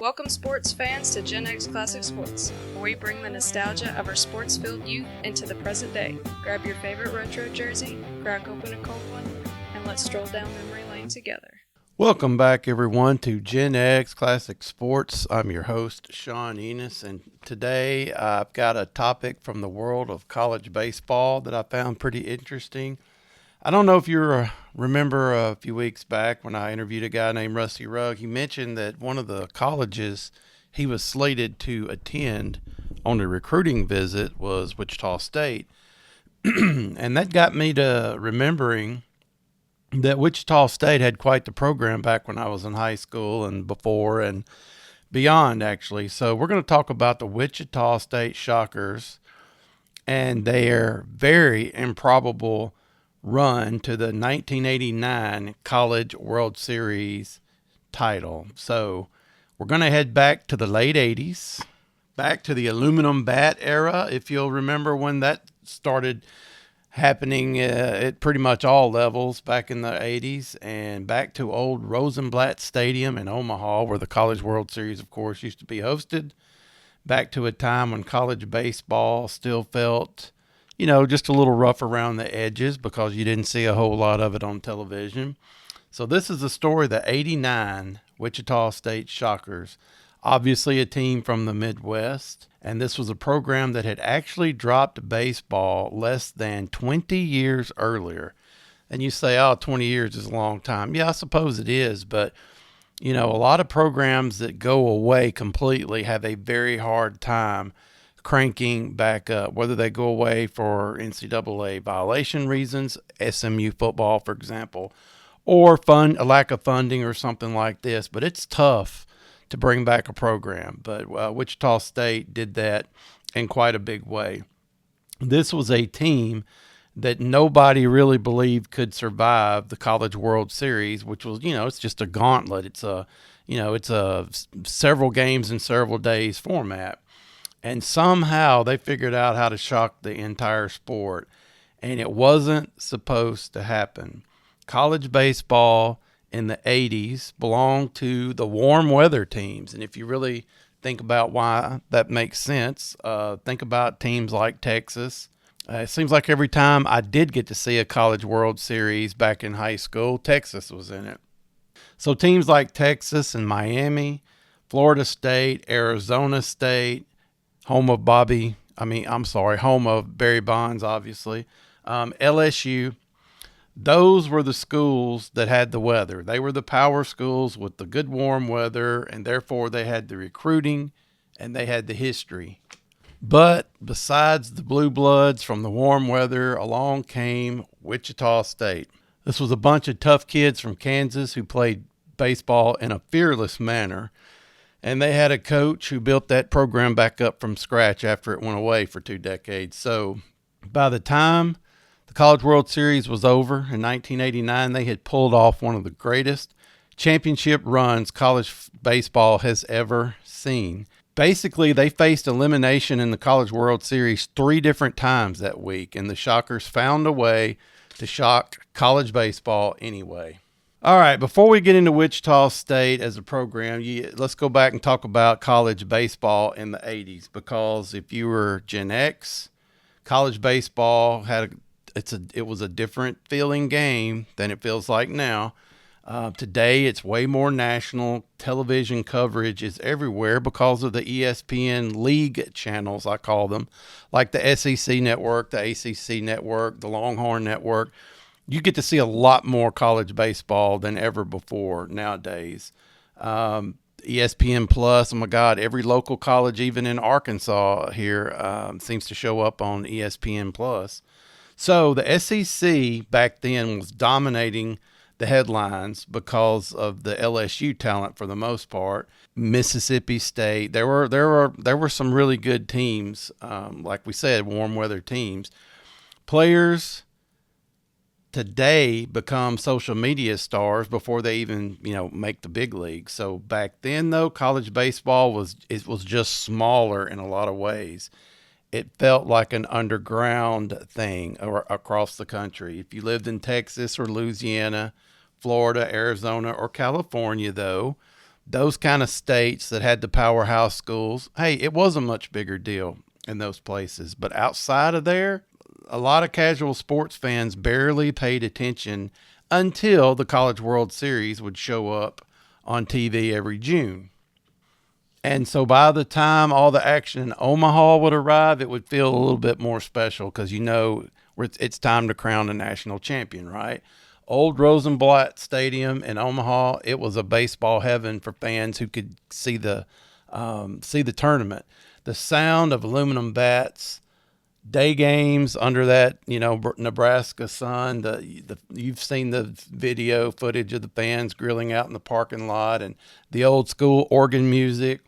Welcome sports fans to GenX Classic Sports, where we bring the nostalgia of our sports-filled youth into the present day. Grab your favorite retro jersey, crack open a cold one, and let's stroll down memory lane together. Welcome back, everyone, to GenX Classic Sports. I'm your host, Sean Enos, and today I've got a topic from the world of college baseball that I found pretty interesting. I don't know if you remember a few weeks back when I interviewed a guy named Rusty Rugg. He mentioned that one of the colleges he was slated to attend on a recruiting visit was Wichita State. And that got me to remembering that Wichita State had quite the program back when I was in high school and before and beyond, actually. So we're going to talk about the Wichita State Shockers and their very improbable run to the 1989 College World Series title. So we're going to head back to the late 80s, back to the aluminum bat era, if you'll remember when that started happening at pretty much all levels back in the 80s, and back to old Rosenblatt Stadium in Omaha, where the College World Series, of course, used to be hosted. Back to a time when college baseball still felt, just a little rough around the edges because you didn't see a whole lot of it on television. So this is the story of the 89 Wichita State Shockers, obviously a team from the Midwest. And this was a program that had actually dropped baseball less than 20 years earlier. And you say, 20 years is a long time. Yeah, I suppose it is. But, a lot of programs that go away completely have a very hard time cranking back up, whether they go away for NCAA violation reasons, SMU football, for example, or a lack of funding or something like this. But it's tough to bring back a program. But Wichita State did that in quite a big way. This was a team that nobody really believed could survive the College World Series, which was, it's just a gauntlet. It's a several games in several days format. And somehow they figured out how to shock the entire sport. And it wasn't supposed to happen. College baseball in the 80s belonged to the warm weather teams. And if you really think about why that makes sense, think about teams like Texas. It seems like every time I did get to see a College World Series back in high school, Texas was in it. So teams like Texas and Miami, Florida State, Arizona State, home of Barry Bonds, obviously, LSU. Those were the schools that had the weather. They were the power schools with the good warm weather, and therefore they had the recruiting and they had the history. But besides the blue bloods from the warm weather, along came Wichita State. This was a bunch of tough kids from Kansas who played baseball in a fearless manner. And they had a coach who built that program back up from scratch after it went away for 2 decades. So by the time the College World Series was over in 1989, they had pulled off one of the greatest championship runs college baseball has ever seen. Basically, they faced elimination in the College World Series 3 different times that week, and the Shockers found a way to shock college baseball anyway. All right, before we get into Wichita State as a program, let's go back and talk about college baseball in the 80s, because if you were Gen X, college baseball it was a different feeling game than it feels like now. Today, it's way more national. Television coverage is everywhere because of the ESPN league channels, I call them, like the SEC network, the ACC network, the Longhorn network. You get to see a lot more college baseball than ever before nowadays. ESPN Plus, oh my God, every local college, even in Arkansas here, seems to show up on ESPN Plus. So the SEC back then was dominating the headlines because of the LSU talent for the most part. Mississippi State, there were some really good teams, like we said, warm weather teams. Players today become social media stars before they even, make the big league. So back then, though, college baseball was just smaller in a lot of ways. It felt like an underground thing across the country. If you lived in Texas or Louisiana, Florida, Arizona, or California, though, those kind of states that had the powerhouse schools, hey, it was a much bigger deal in those places. But outside of there, a lot of casual sports fans barely paid attention until the College World Series would show up on TV every June. And so by the time all the action in Omaha would arrive, it would feel a little bit more special because it's time to crown a national champion, right? Old Rosenblatt Stadium in Omaha, it was a baseball heaven for fans who could see the tournament. The sound of aluminum bats, day games under that Nebraska sun. You've seen the video footage of the fans grilling out in the parking lot, and the old school organ music.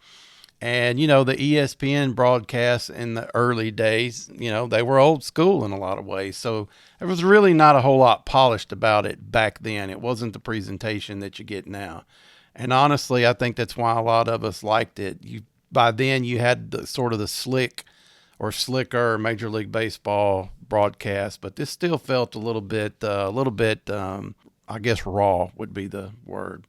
And, the ESPN broadcasts in the early days, they were old school in a lot of ways. So there was really not a whole lot polished about it back then. It wasn't the presentation that you get now. And honestly, I think that's why a lot of us liked it. By then you had the sort of the slicker Major League Baseball broadcast, but this still felt a little bit, I guess raw would be the word.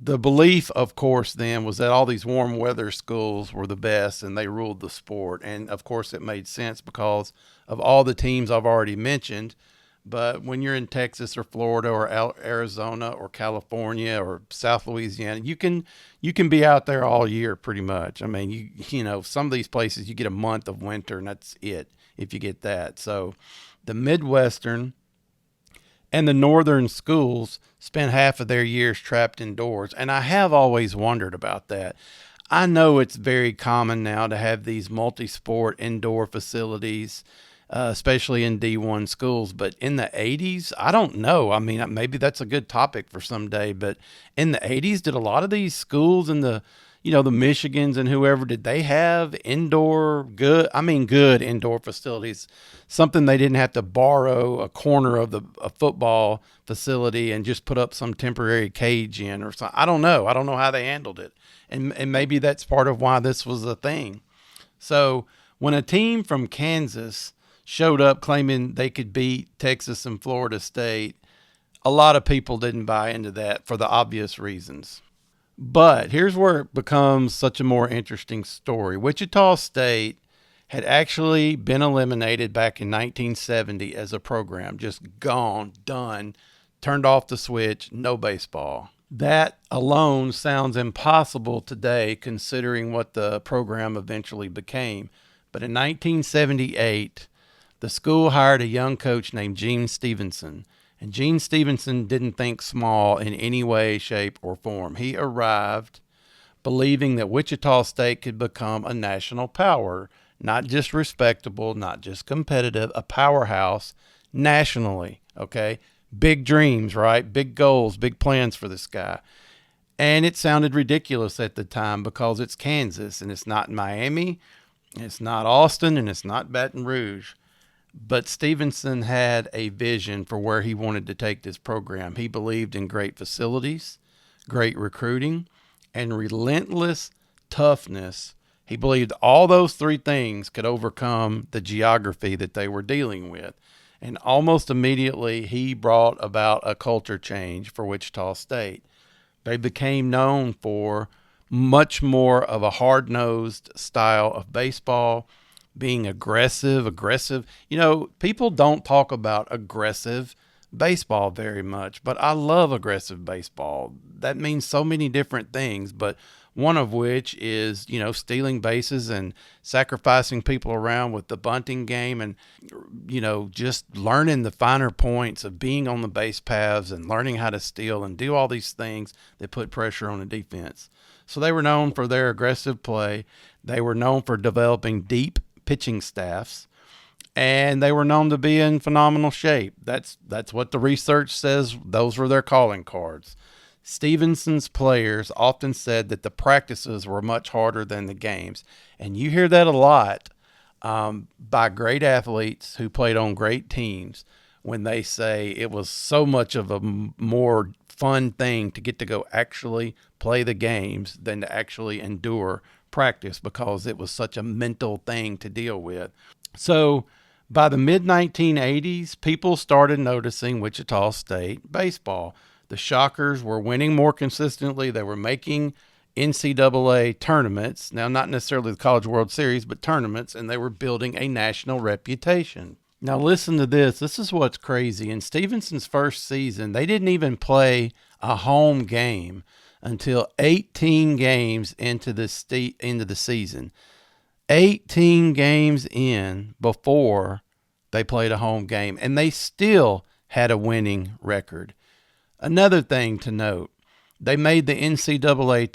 The belief, of course, then was that all these warm weather schools were the best and they ruled the sport. And of course, it made sense because of all the teams I've already mentioned. But when you're in Texas or Florida or Arizona or California or South Louisiana, you can be out there all year pretty much. I mean, some of these places you get a month of winter and that's it if you get that. So the Midwestern and the northern schools spend half of their years trapped indoors. And I have always wondered about that. I know it's very common now to have these multi-sport indoor facilities, especially in D1 schools. But in the 80s, I don't know. I mean, maybe that's a good topic for someday. But in the 80s, did a lot of these schools in the Michigans and whoever, did they have good indoor facilities? Something they didn't have to borrow a corner of a football facility and just put up some temporary cage in or something. I don't know. I don't know how they handled it. And maybe that's part of why this was a thing. So when a team from Kansas showed up claiming they could beat Texas and Florida State, a lot of people didn't buy into that for the obvious reasons. But here's where it becomes such a more interesting story. Wichita State had actually been eliminated back in 1970 as a program, just gone, done, turned off the switch, no baseball. That alone sounds impossible today considering what the program eventually became. But in 1978, the school hired a young coach named Gene Stephenson. And Gene Stephenson didn't think small in any way, shape, or form. He arrived believing that Wichita State could become a national power, not just respectable, not just competitive, a powerhouse nationally, okay? Big dreams, right? Big goals, big plans for this guy. And it sounded ridiculous at the time because it's Kansas, and it's not Miami, it's not Austin, and it's not Baton Rouge. But Stephenson had a vision for where he wanted to take this program. He believed in great facilities, great recruiting, and relentless toughness. He believed all those three things could overcome the geography that they were dealing with. And almost immediately, he brought about a culture change for Wichita State. They became known for much more of a hard-nosed style of baseball, being aggressive. People don't talk about aggressive baseball very much, but I love aggressive baseball. That means so many different things, but one of which is, stealing bases and sacrificing people around with the bunting game and, just learning the finer points of being on the base paths and learning how to steal and do all these things that put pressure on the defense. So they were known for their aggressive play. They were known for developing deep pitching staffs, and they were known to be in phenomenal shape. That's what the research says. Those were their calling cards. Stevenson's players often said that the practices were much harder than the games. And you hear that a lot by great athletes who played on great teams when they say it was so much of a more fun thing to get to go actually play the games than to actually endure practice because it was such a mental thing to deal with. So by the mid-1980s, people started noticing Wichita State baseball. The Shockers were winning more consistently. They were making NCAA tournaments. Now, not necessarily the College World Series, but tournaments, and they were building a national reputation. Now, listen to this. This is what's crazy. In Stephenson's first season, they didn't even play a home game until 18 games into the season. 18 games in before they played a home game, and they still had a winning record. Another thing to note, they made the NCAA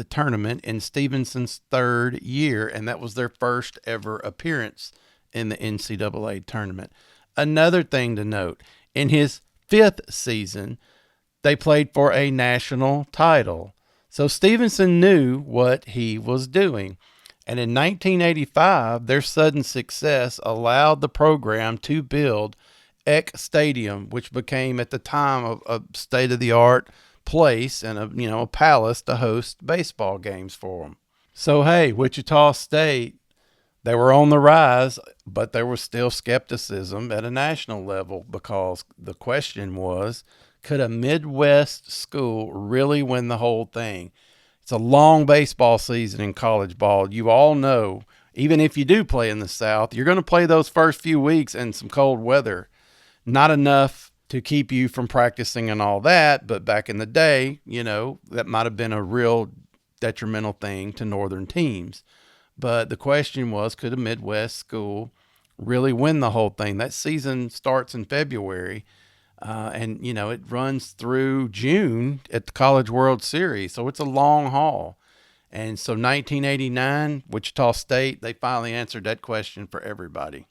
tournament in Stephenson's third year, and that was their first ever appearance in the NCAA tournament. Another thing to note, in his fifth season, they played for a national title. So Stephenson knew what he was doing. And in 1985, their sudden success allowed the program to build GenX Stadium, which became at the time a state-of-the-art place and a palace to host baseball games for them. So hey, Wichita State, they were on the rise, but there was still skepticism at a national level because the question was, could a Midwest school really win the whole thing? It's a long baseball season in college ball. You all know, even if you do play in the South, you're going to play those first few weeks in some cold weather. Not enough to keep you from practicing and all that, but back in the day, that might have been a real detrimental thing to northern teams. But the question was, could a Midwest school really win the whole thing? That season starts in February. And it runs through June at the College World Series. So it's a long haul. And so 1989, Wichita State, they finally answered that question for everybody.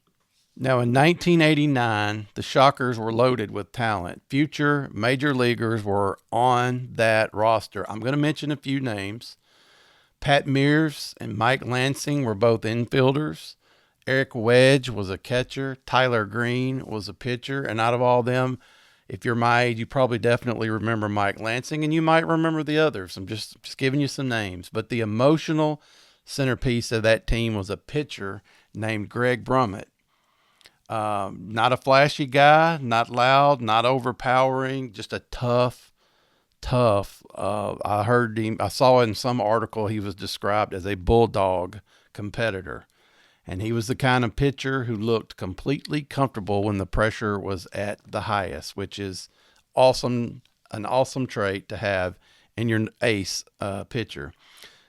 Now in 1989, the Shockers were loaded with talent. Future major leaguers were on that roster. I'm going to mention a few names. Pat Mears and Mike Lansing were both infielders. Eric Wedge was a catcher. Tyler Green was a pitcher. And out of all them, if you're my age, you probably definitely remember Mike Lansing, and you might remember the others. I'm just giving you some names. But the emotional centerpiece of that team was a pitcher named Greg Brummett. Not a flashy guy, not loud, not overpowering, just a tough. I saw in some article he was described as a bulldog competitor. And he was the kind of pitcher who looked completely comfortable when the pressure was at the highest, which is an awesome trait to have in your ace pitcher.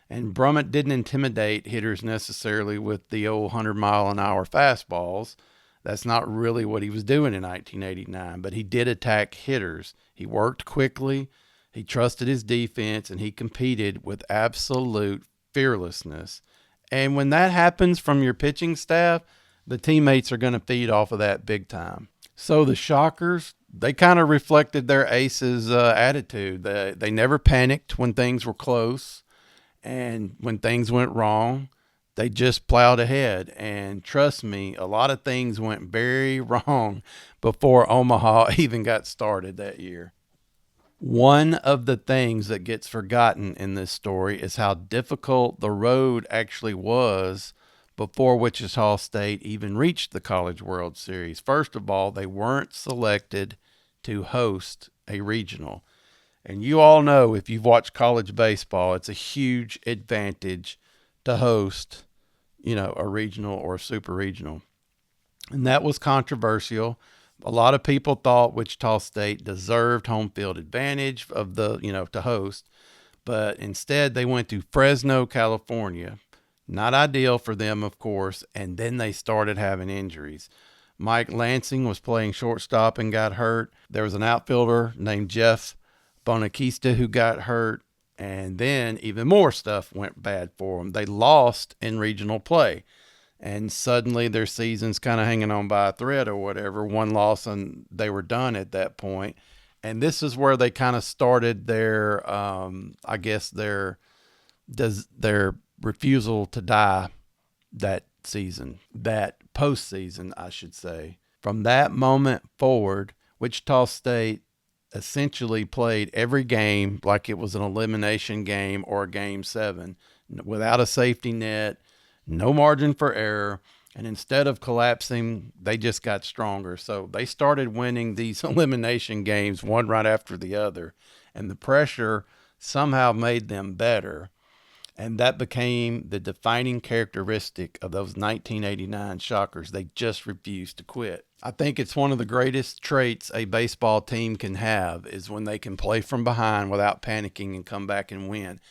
And Brummett didn't intimidate hitters necessarily with the old 100-mile-an-hour fastballs. That's not really what he was doing in 1989, but he did attack hitters. He worked quickly, he trusted his defense, and he competed with absolute fearlessness. And when that happens from your pitching staff, the teammates are going to feed off of that big time. So the Shockers, they kind of reflected their aces' attitude. They never panicked when things were close. And when things went wrong, they just plowed ahead. And trust me, a lot of things went very wrong before Omaha even got started that year. One of the things that gets forgotten in this story is how difficult the road actually was before Wichita State even reached the College World Series. First of all, they weren't selected to host a regional. And you all know, if you've watched college baseball, it's a huge advantage to host, a regional or a super regional. And that was controversial. A lot of people thought Wichita State deserved home field advantage to host, but instead they went to Fresno, California. Not ideal for them, of course, and then they started having injuries. Mike Lansing was playing shortstop and got hurt. There was an outfielder named Jeff Bonacista who got hurt, and then even more stuff went bad for them. They lost in regional play. And suddenly their season's kind of hanging on by a thread or whatever. One loss and they were done at that point. And this is where they kind of started their refusal to die that season, that postseason, I should say. From that moment forward, Wichita State essentially played every game like it was an elimination game or a game 7, without a safety net. No margin for error, and instead of collapsing, they just got stronger. So they started winning these elimination games one right after the other, and the pressure somehow made them better. And that became the defining characteristic of those 1989 Shockers. They just refused to quit. I think it's one of the greatest traits a baseball team can have is when they can play from behind without panicking and come back and win.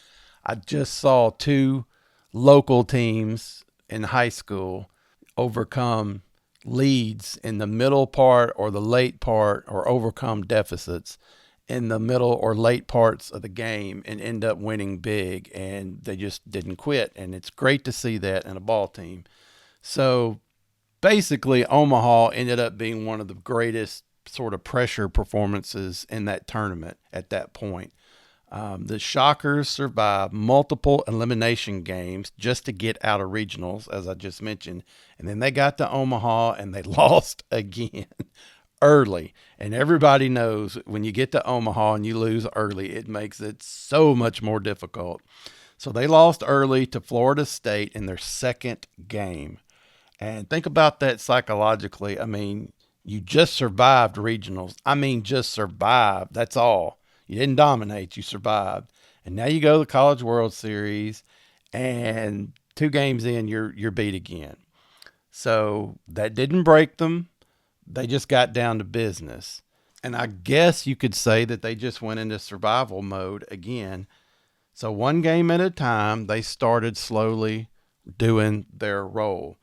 I just saw two local teams in high school overcome leads in the middle part or the late part, or overcome deficits in the middle or late parts of the game and end up winning big, and they just didn't quit. And it's great to see that in a ball team. So basically, Omaha ended up being one of the greatest sort of pressure performances in that tournament at that point. The Shockers survived multiple elimination games just to get out of regionals, as I just mentioned. And then they got to Omaha and they lost again early. And everybody knows when you get to Omaha and you lose early, it makes it so much more difficult. So they lost early to Florida State in their second game. And think about that psychologically. I mean, you just survived regionals. I mean, just survived. That's all. You didn't dominate, you survived. And now you go to the College World Series, and 2 games in, you're beat again. So that didn't break them. They just got down to business. And I guess you could say that they just went into survival mode again. So 1 game at a time, they started slowly doing their role.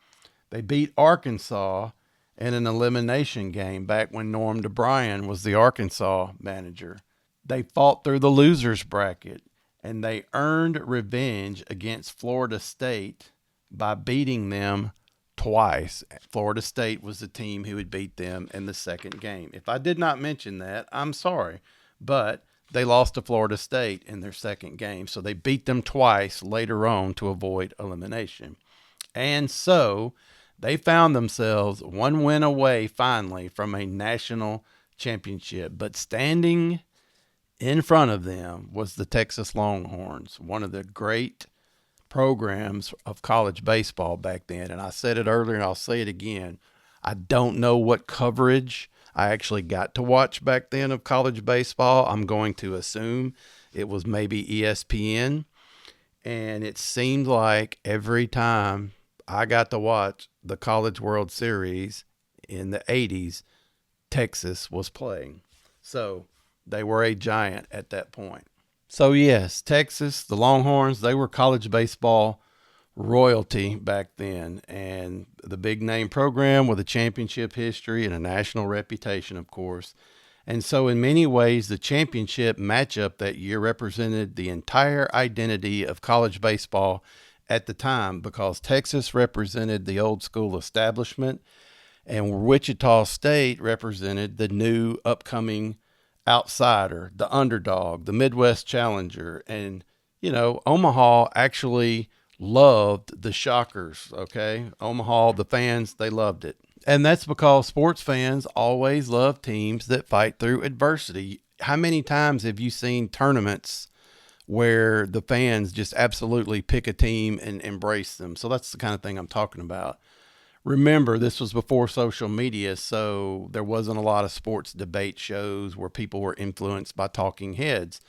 They beat Arkansas in an elimination game back when Norm DeBryan was the Arkansas manager. They fought through the losers bracket, and they earned revenge against Florida State by beating them twice. Florida State was the team who had beat them in the second game. If I did not mention that, I'm sorry, but they lost to Florida State in their second game, so they beat them twice later on to avoid elimination. And so they found themselves 1 win away finally from a national championship, but standing in front of them was the Texas Longhorns, one of the great programs of college baseball back then. And I said it earlier and I'll say it again. I don't know what coverage I actually got to watch back then of college baseball. I'm going to assume it was maybe ESPN. And it seemed like every time I got to watch the College World Series in the 80s, Texas was playing. So they were a giant at that point. So yes, Texas, the Longhorns, they were college baseball royalty back then, and the big name program with a championship history and a national reputation, of course. And so in many ways, the championship matchup that year represented the entire identity of college baseball at the time, because Texas represented the old school establishment and Wichita State represented the new upcoming outsider, the underdog, the Midwest challenger. And, you know, Omaha actually loved the Shockers, okay? Omaha, the fans, they loved it. And that's because sports fans always love teams that fight through adversity. How many times have you seen tournaments where the fans just absolutely pick a team and embrace them? So that's the kind of thing I'm talking about. Remember, this was before social media, so there wasn't a lot of sports debate shows where people were influenced by talking heads.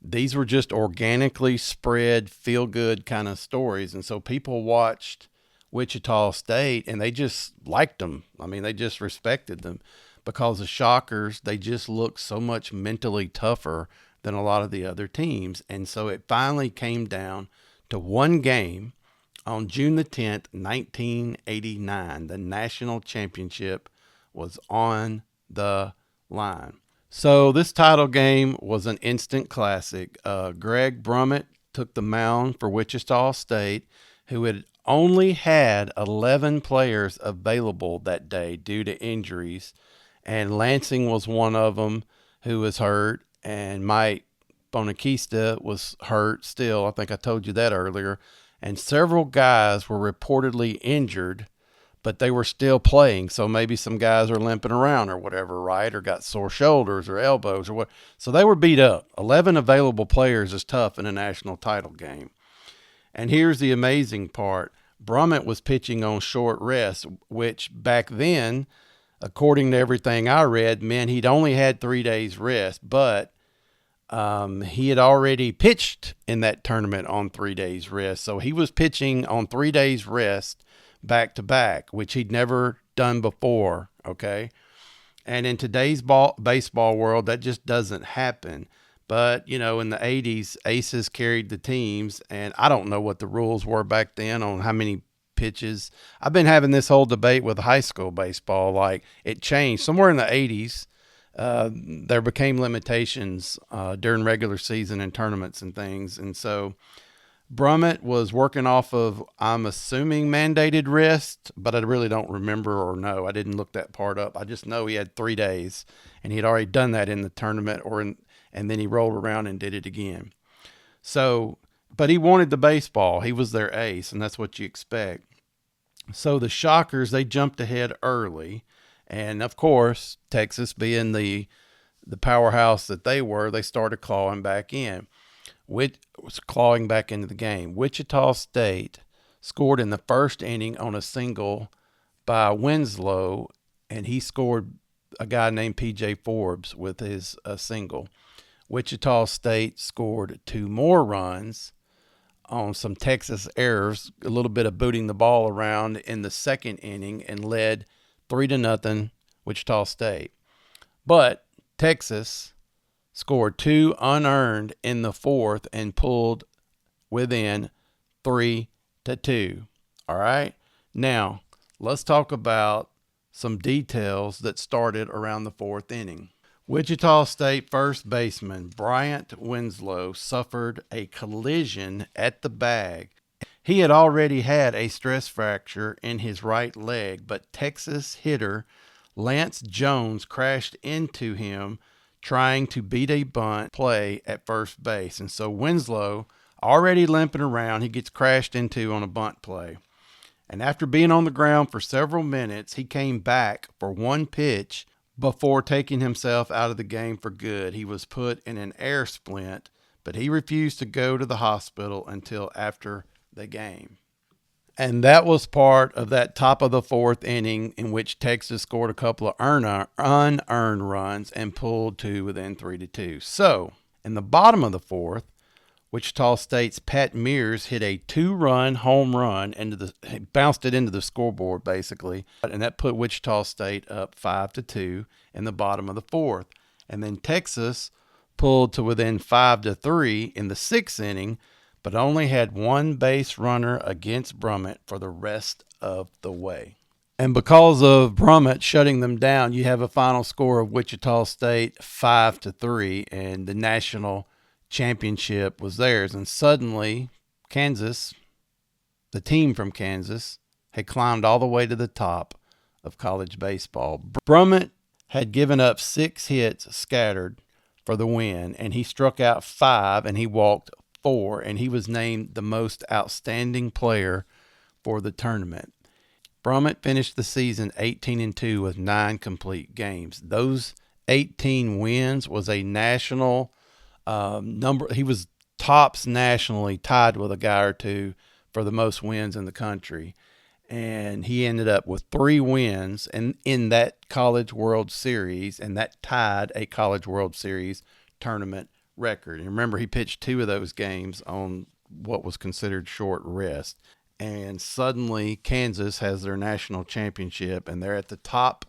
These were just organically spread, feel-good kind of stories. And so people watched Wichita State and they just liked them. I mean, they just respected them because the Shockers, they just looked so much mentally tougher than a lot of the other teams. And so it finally came down to 1 game. On June the 10th, 1989, the national championship was on the line. So this title game was an instant classic. Greg Brummett took the mound for Wichita State, who had only had 11 players available that day due to injuries, and Lansing was one of them who was hurt, and Mike Bonacista was hurt still. I think I told you that earlier. And several guys were reportedly injured, but they were still playing. So maybe some guys are limping around or whatever, right? Or got sore shoulders or elbows or what. So they were beat up. 11 available players is tough in a national title game. And here's the amazing part. Brummett was pitching on short rest, which back then, according to everything I read, meant he'd only had 3 days rest. But He had already pitched in that tournament on 3 days rest. So he was pitching on 3 days rest back to back, which he'd never done before. Okay. And in today's baseball world, that just doesn't happen. But, in the 80s, aces carried the teams, and I don't know what the rules were back then on how many pitches. I've been having this whole debate with high school baseball. Like, it changed. Somewhere in the 80s, there became limitations during regular season and tournaments and things. And so Brummett was working off of, I'm assuming, mandated rest, but I really don't remember or know. I didn't look that part up. I just know he had 3 days, and he had already done that in the tournament, and then he rolled around and did it again. So, but he wanted the baseball. He was their ace, and that's what you expect. So the Shockers, they jumped ahead early, and of course, Texas being the powerhouse that they were, they started clawing back in. Was clawing back into the game. Wichita State scored in the first inning on a single by Winslow, and he scored a guy named P.J. Forbes with his single. Wichita State scored 2 more runs on some Texas errors, a little bit of booting the ball around in the second inning, and led 3-0 Wichita State. But Texas scored 2 unearned in the fourth and pulled within 3-2. All right. Now, let's talk about some details that started around the fourth inning. Wichita State first baseman Bryant Winslow suffered a collision at the bag. He had already had a stress fracture in his right leg, but Texas hitter Lance Jones crashed into him trying to beat a bunt play at first base. And so Winslow, already limping around, he gets crashed into on a bunt play. And after being on the ground for several minutes, he came back for one pitch before taking himself out of the game for good. He was put in an air splint, but he refused to go to the hospital until after the game. And that was part of that top of the fourth inning in which Texas scored a couple of unearned runs and pulled 2 within 3-2. So, in the bottom of the fourth, Wichita State's Pat Mears hit a 2-run home run bounced it into the scoreboard basically, and that put Wichita State up 5-2 in the bottom of the fourth. And then Texas pulled to within 5-3 in the sixth inning, but only had one base runner against Brummett for the rest of the way. And because of Brummett shutting them down, you have a final score of Wichita State 5-3, and the national championship was theirs. And suddenly, Kansas, the team from Kansas, had climbed all the way to the top of college baseball. Brummett had given up 6 hits scattered for the win, and he struck out 5, and he walked 4, and he was named the most outstanding player for the tournament. Brummett finished the season 18-2 with 9 complete games. Those 18 wins was a national number. He was tops nationally, tied with a guy or two for the most wins in the country. And he ended up with 3 wins in that College World Series, and that tied a College World Series tournament record. And remember, he pitched 2 of those games on what was considered short rest. And suddenly Kansas has their national championship, and they're at the top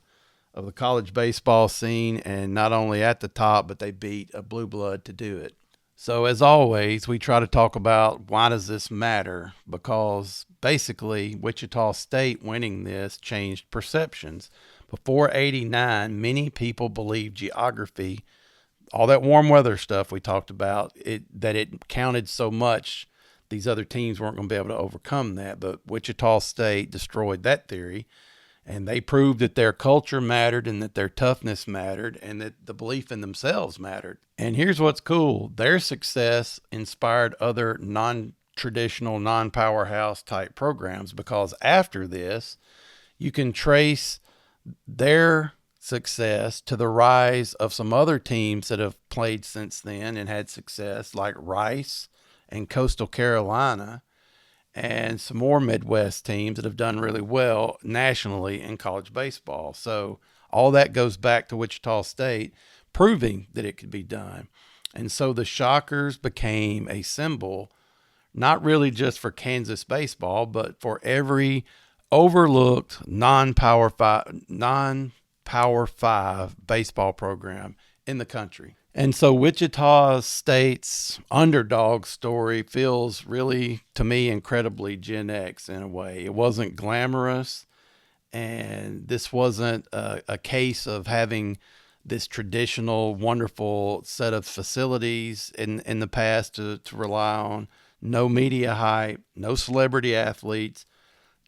of the college baseball scene, and not only at the top, but they beat a blue blood to do it. So as always, we try to talk about why does this matter? Because basically Wichita State winning this changed perceptions. Before 89, many people believed geography, all that warm weather stuff we talked about, that it counted so much, these other teams weren't going to be able to overcome that. But Wichita State destroyed that theory, and they proved that their culture mattered and that their toughness mattered and that the belief in themselves mattered. And here's what's cool. Their success inspired other non-traditional, non-powerhouse type programs, because after this, you can trace their success to the rise of some other teams that have played since then and had success, like Rice and Coastal Carolina, and some more Midwest teams that have done really well nationally in college baseball. So all that goes back to Wichita State proving that it could be done. And so the Shockers became a symbol, not really just for Kansas baseball, but for every overlooked non-Power Five baseball program in the country. And so Wichita State's underdog story feels really, to me, incredibly Gen X in a way. It wasn't glamorous, and this wasn't a case of having this traditional, wonderful set of facilities in the past to rely on. No media hype, no celebrity athletes,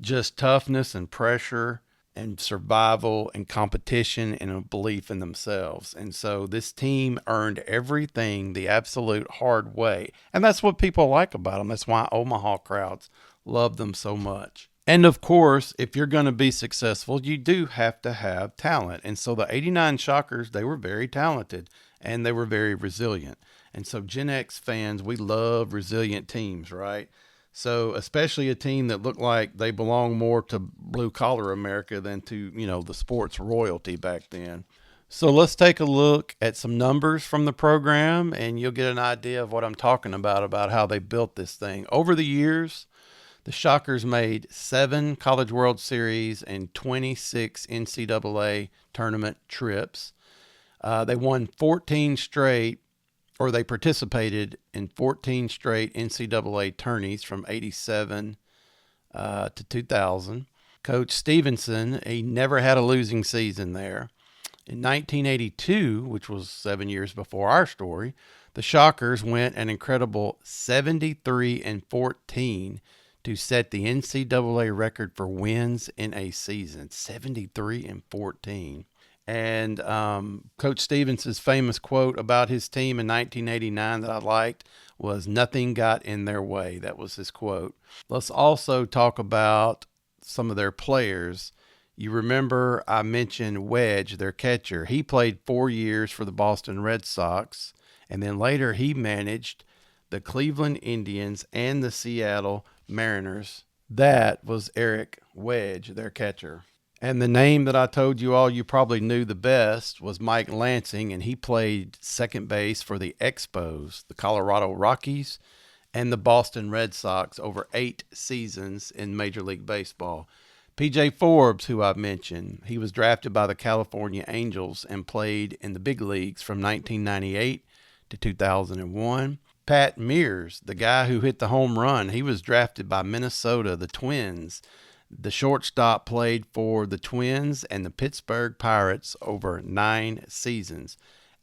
just toughness and pressure and survival and competition and a belief in themselves. And so this team earned everything the absolute hard way. And that's what people like about them. That's why Omaha crowds love them so much. And of course, if you're going to be successful, you do have to have talent. And so the 89 Shockers, they were very talented and they were very resilient. And so Gen X fans, we love resilient teams, right? So especially a team that looked like they belong more to blue collar America than to, the sports royalty back then. So let's take a look at some numbers from the program and you'll get an idea of what I'm talking about how they built this thing. Over the years, the Shockers made 7 College World Series and 26 NCAA tournament trips. They won 14 straight, or they participated in 14 straight NCAA tourneys from 87 to 2000. Coach Stephenson, he never had a losing season there. In 1982, which was 7 years before our story, the Shockers went an incredible 73-14 to set the NCAA record for wins in a season, 73-14. And Coach Stephenson's famous quote about his team in 1989 that I liked was, "Nothing got in their way." That was his quote. Let's also talk about some of their players. You remember I mentioned Wedge, their catcher. He played 4 years for the Boston Red Sox, and then later he managed the Cleveland Indians and the Seattle Mariners. That was Eric Wedge, their catcher. And the name that I told you all you probably knew the best was Mike Lansing, and he played second base for the Expos, the Colorado Rockies, and the Boston Red Sox over 8 seasons in Major League Baseball. P.J. Forbes, who I've mentioned, he was drafted by the California Angels and played in the big leagues from 1998 to 2001. Pat Mears, the guy who hit the home run, he was drafted by Minnesota, the Twins. The shortstop played for the Twins and the Pittsburgh Pirates over 9 seasons.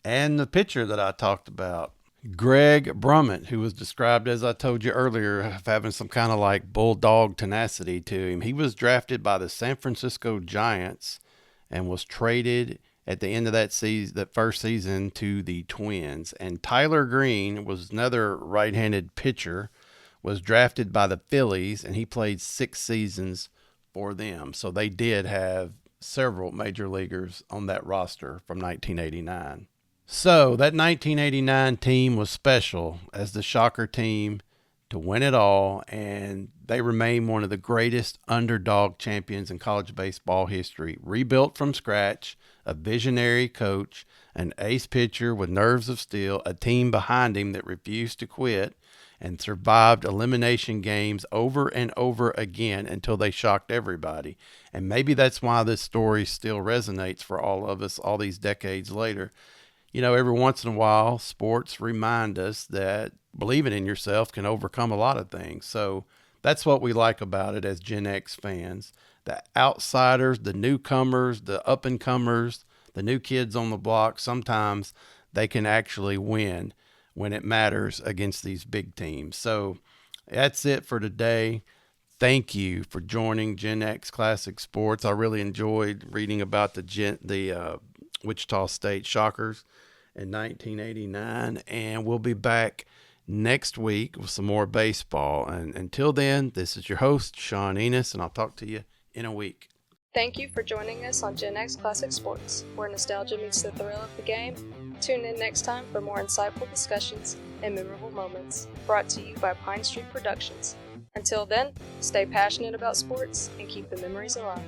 And the pitcher that I talked about, Greg Brummett, who was described, as I told you earlier, of having some kind of like bulldog tenacity to him. He was drafted by the San Francisco Giants and was traded at the end of that season, that first season, to the Twins. And Tyler Green was another right-handed pitcher, was drafted by the Phillies, and he played 6 seasons for them. So they did have several major leaguers on that roster from 1989. So that 1989 team was special as the Shocker team to win it all, and they remain one of the greatest underdog champions in college baseball history. Rebuilt from scratch, a visionary coach, an ace pitcher with nerves of steel, a team behind him that refused to quit, and survived elimination games over and over again until they shocked everybody. And maybe that's why this story still resonates for all of us all these decades later. Every once in a while, sports remind us that believing in yourself can overcome a lot of things. So that's what we like about it as Gen X fans. The outsiders, the newcomers, the up-and-comers, the new kids on the block, sometimes they can actually win when it matters against these big teams. So that's it for today. Thank you for joining GenX Classic Sports. I really enjoyed reading about the Wichita State Shockers in 1989, and we'll be back next week with some more baseball. And until then, this is your host, Sean Enos, and I'll talk to you in a week. Thank you for joining us on GenX Classic Sports, where nostalgia meets the thrill of the game. Tune in next time for more insightful discussions and memorable moments, brought to you by Pine Street Productions. Until then, stay passionate about sports and keep the memories alive.